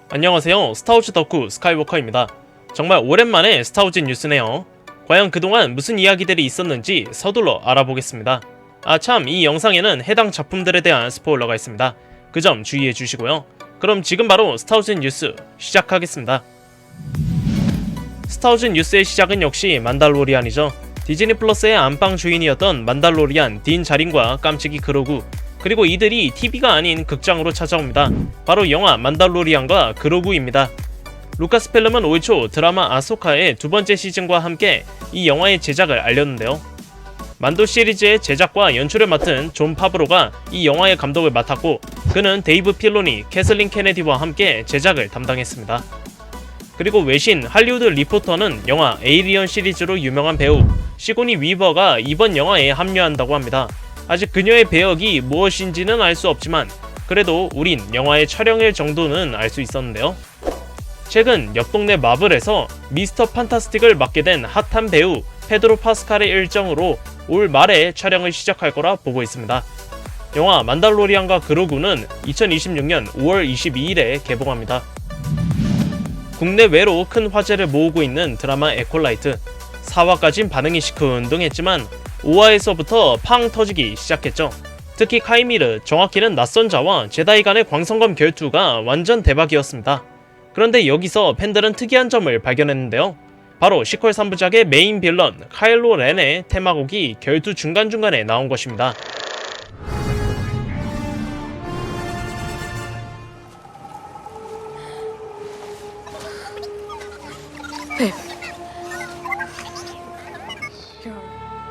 안녕하세요. 스타워즈 덕후 스카이워커입니다. 정말 오랜만에 스타워즈 뉴스네요. 과연 그동안 무슨 이야기들이 있었는지 서둘러 알아보겠습니다. 참, 이 영상에는 해당 작품들에 대한 스포일러가 있습니다. 그 점 주의해 주시고요. 그럼 지금 바로 스타워즈 뉴스 시작하겠습니다. 스타워즈 뉴스의 시작은 역시 만달로리안이죠. 디즈니 플러스의 안방 주인이었던 만달로리안 딘 자린과 깜찍이 그로구, 그리고 이들이 TV가 아닌 극장으로 찾아옵니다. 바로 영화 만달로리안과 그로구입니다. 루카스필름은 올 초 드라마 아소카의 두 번째 시즌과 함께 이 영화의 제작을 알렸는데요. 만도 시리즈의 제작과 연출을 맡은 존 파브로가 이 영화의 감독을 맡았고, 그는 데이브 필로니, 캐슬린 케네디와 함께 제작을 담당했습니다. 그리고 외신 할리우드 리포터는 영화 에이리언 시리즈로 유명한 배우 시고니 위버가 이번 영화에 합류한다고 합니다. 아직 그녀의 배역이 무엇인지는 알 수 없지만 그래도 우린 영화의 촬영일 정도는 알 수 있었는데요. 최근 옆 동네 마블에서 미스터 판타스틱을 맡게 된 핫한 배우 페드로 파스칼의 일정으로 올 말에 촬영을 시작할 거라 보고 있습니다. 영화 만달로리안과 그로구는 2026년 5월 22일에 개봉합니다. 국내외로 큰 화제를 모으고 있는 드라마 에콜라이트. 4화까진 반응이 시큰둥했지만 5화에서부터 팡 터지기 시작했죠. 특히 카이미르, 정확히는 낯선 자와 제다이 간의 광선검 결투가 완전 대박이었습니다. 그런데 여기서 팬들은 특이한 점을 발견했는데요. 바로 시퀄 3부작의 메인 빌런 카일로 렌의 테마곡이 결투 중간중간에 나온 것입니다.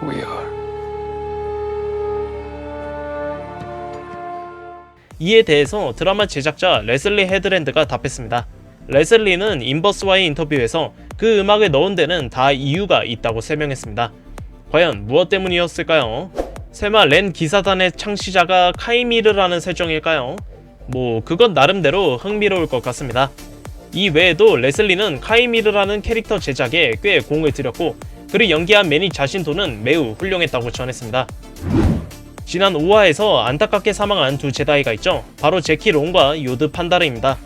We are. 이에 대해서 드라마 제작자 레슬리 헤드랜드가 답했습니다. 레슬리는 인버스와의 인터뷰에서 그 음악을 넣은 데는 다 이유가 있다고 설명했습니다. 과연 무엇 때문이었을까요? 설마 렌 기사단의 창시자가 카이미르라는 설정일까요? 그건 나름대로 흥미로울 것 같습니다. 이 외에도 레슬리는 카이미르라는 캐릭터 제작에 꽤 공을 들였고, 그를 연기한 매니 자신도는 매우 훌륭했다고 전했습니다. 지난 5화에서 안타깝게 사망한 두 제다이가 있죠. 바로 제키 론과 요드 판다르입니다.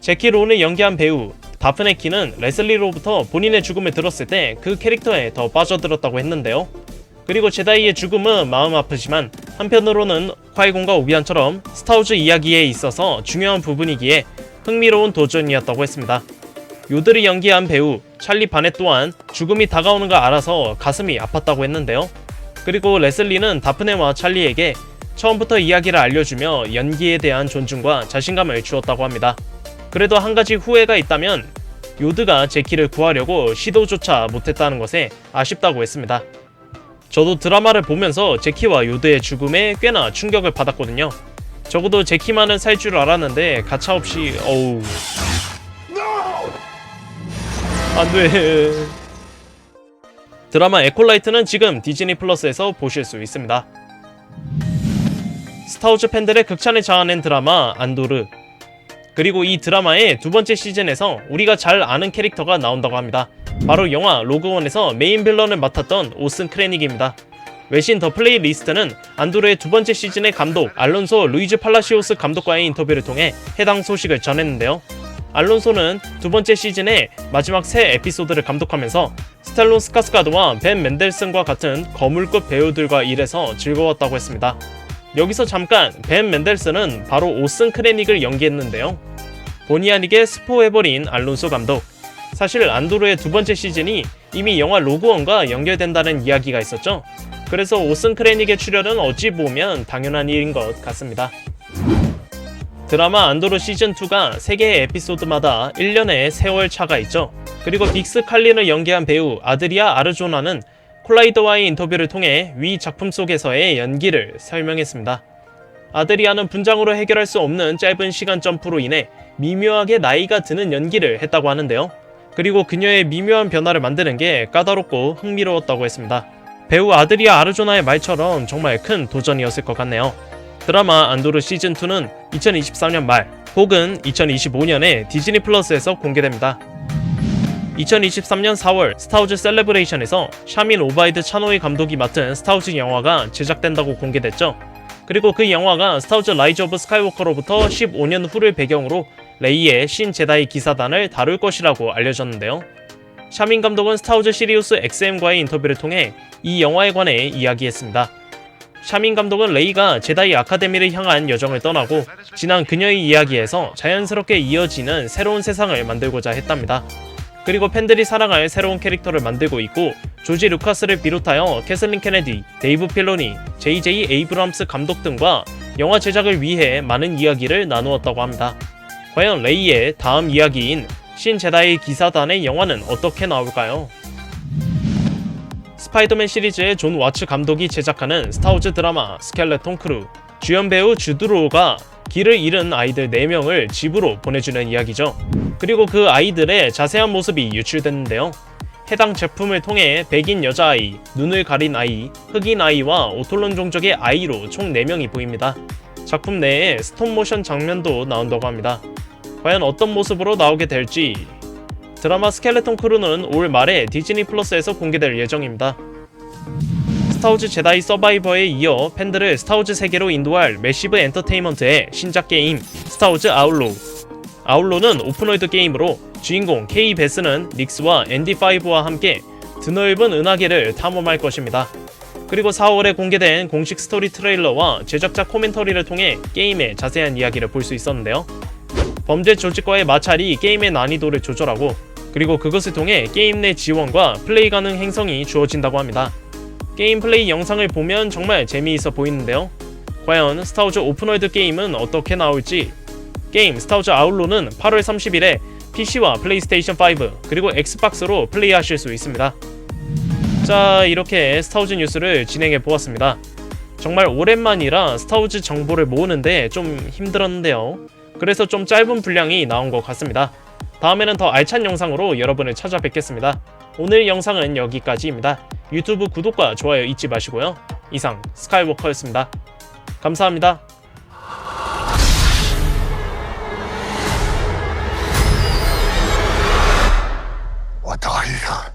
제키 론을 연기한 배우 다프네 키는 레슬리로부터 본인의 죽음을 들었을 때 그 캐릭터에 더 빠져들었다고 했는데요. 그리고 제다이의 죽음은 마음 아프지만 한편으로는 콰이곤과 오비안처럼 스타워즈 이야기에 있어서 중요한 부분이기에 흥미로운 도전이었다고 했습니다. 요드를 연기한 배우 찰리 바넷 또한 죽음이 다가오는 걸 알아서 가슴이 아팠다고 했는데요. 그리고 레슬리는 다프네와 찰리에게 처음부터 이야기를 알려주며 연기에 대한 존중과 자신감을 주었다고 합니다. 그래도 한 가지 후회가 있다면 요드가 제키를 구하려고 시도조차 못했다는 것에 아쉽다고 했습니다. 저도 드라마를 보면서 제키와 요드의 죽음에 꽤나 충격을 받았거든요. 적어도 제키만은 살 줄 알았는데 가차없이 안돼. 드라마 에콜라이트는 지금 디즈니 플러스에서 보실 수 있습니다. 스타워즈 팬들의 극찬을 자아낸 드라마 안도르. 그리고 이 드라마의 두 번째 시즌에서 우리가 잘 아는 캐릭터가 나온다고 합니다. 바로 영화 로그원에서 메인 빌런을 맡았던 오슨 크레닉입니다. 외신 더 플레이 리스트는 안도르의 두 번째 시즌의 감독 알론소 루이즈 팔라시오스 감독과의 인터뷰를 통해 해당 소식을 전했는데요. 알론소는 두 번째 시즌의 마지막 세 에피소드를 감독하면서 스텔론 스카스가드와 벤 맨델슨과 같은 거물급 배우들과 일해서 즐거웠다고 했습니다. 여기서 잠깐, 벤 맨델슨은 바로 오슨 크레닉을 연기했는데요. 본의 아니게 스포해버린 알론소 감독. 사실 안도르의 두 번째 시즌이 이미 영화 로그원과 연결된다는 이야기가 있었죠. 그래서 오슨 크레닉의 출연은 어찌 보면 당연한 일인 것 같습니다. 드라마 안도르 시즌2가 3개의 에피소드마다 1년의 세월 차가 있죠. 그리고 빅스 칼린을 연기한 배우 아드리아 아르조나는 콜라이더와의 인터뷰를 통해 위 작품 속에서의 연기를 설명했습니다. 아드리아는 분장으로 해결할 수 없는 짧은 시간 점프로 인해 미묘하게 나이가 드는 연기를 했다고 하는데요. 그리고 그녀의 미묘한 변화를 만드는 게 까다롭고 흥미로웠다고 했습니다. 배우 아드리아 아르조나의 말처럼 정말 큰 도전이었을 것 같네요. 드라마 안도르 시즌2는 2024년 말 혹은 2025년에 디즈니 플러스에서 공개됩니다. 2023년 4월 스타워즈 셀레브레이션에서 샤민 오바이드 차노이 감독이 맡은 스타워즈 영화가 제작된다고 공개됐죠. 그리고 그 영화가 스타워즈 라이즈 오브 스카이워커로부터 15년 후를 배경으로 레이의 신 제다이 기사단을 다룰 것이라고 알려졌는데요. 샤민 감독은 스타워즈 시리우스 XM과의 인터뷰를 통해 이 영화에 관해 이야기했습니다. 샤민 감독은 레이가 제다이 아카데미를 향한 여정을 떠나고 지난 그녀의 이야기에서 자연스럽게 이어지는 새로운 세상을 만들고자 했답니다. 그리고 팬들이 사랑할 새로운 캐릭터를 만들고 있고 조지 루카스를 비롯하여 캐슬린 케네디, 데이브 필로니, J.J. 에이브람스 감독 등과 영화 제작을 위해 많은 이야기를 나누었다고 합니다. 과연 레이의 다음 이야기인 신 제다이 기사단의 영화는 어떻게 나올까요? 스파이더맨 시리즈의 존 와츠 감독이 제작하는 스타워즈 드라마 스켈레톤 크루, 주연 배우 주드로우가 길을 잃은 아이들 4명을 집으로 보내주는 이야기죠. 그리고 그 아이들의 자세한 모습이 유출됐는데요. 해당 제품을 통해 백인 여자아이, 눈을 가린 아이, 흑인 아이와 오톨론 종족의 아이로 총 4명이 보입니다. 작품 내에 스톱모션 장면도 나온다고 합니다. 과연 어떤 모습으로 나오게 될지. 드라마 스켈레톤 크루는 올 말에 디즈니 플러스에서 공개될 예정입니다. 스타워즈 제다이 서바이버에 이어 팬들을 스타워즈 세계로 인도할 매시브 엔터테인먼트의 신작 게임 스타워즈 아울로우. 아울로는 오픈월드 게임으로 주인공 케이 베스는 닉스와 앤디5와 함께 드넓은 은하계를 탐험할 것입니다. 그리고 4월에 공개된 공식 스토리 트레일러와 제작자 코멘터리를 통해 게임의 자세한 이야기를 볼 수 있었는데요. 범죄 조직과의 마찰이 게임의 난이도를 조절하고 그리고 그것을 통해 게임 내 지원과 플레이 가능 행성이 주어진다고 합니다. 게임 플레이 영상을 보면 정말 재미있어 보이는데요. 과연 스타워즈 오픈월드 게임은 어떻게 나올지. 게임 스타워즈 아울로는 8월 30일에 PC와 플레이스테이션 5 그리고 엑스박스로 플레이하실 수 있습니다. 자, 이렇게 스타워즈 뉴스를 진행해 보았습니다. 정말 오랜만이라 스타워즈 정보를 모으는데 좀 힘들었는데요. 그래서 좀 짧은 분량이 나온 것 같습니다. 다음에는 더 알찬 영상으로 여러분을 찾아뵙겠습니다. 오늘 영상은 여기까지입니다. 유튜브 구독과 좋아요 잊지 마시고요. 이상 스카이워커였습니다. 감사합니다. 我答应了。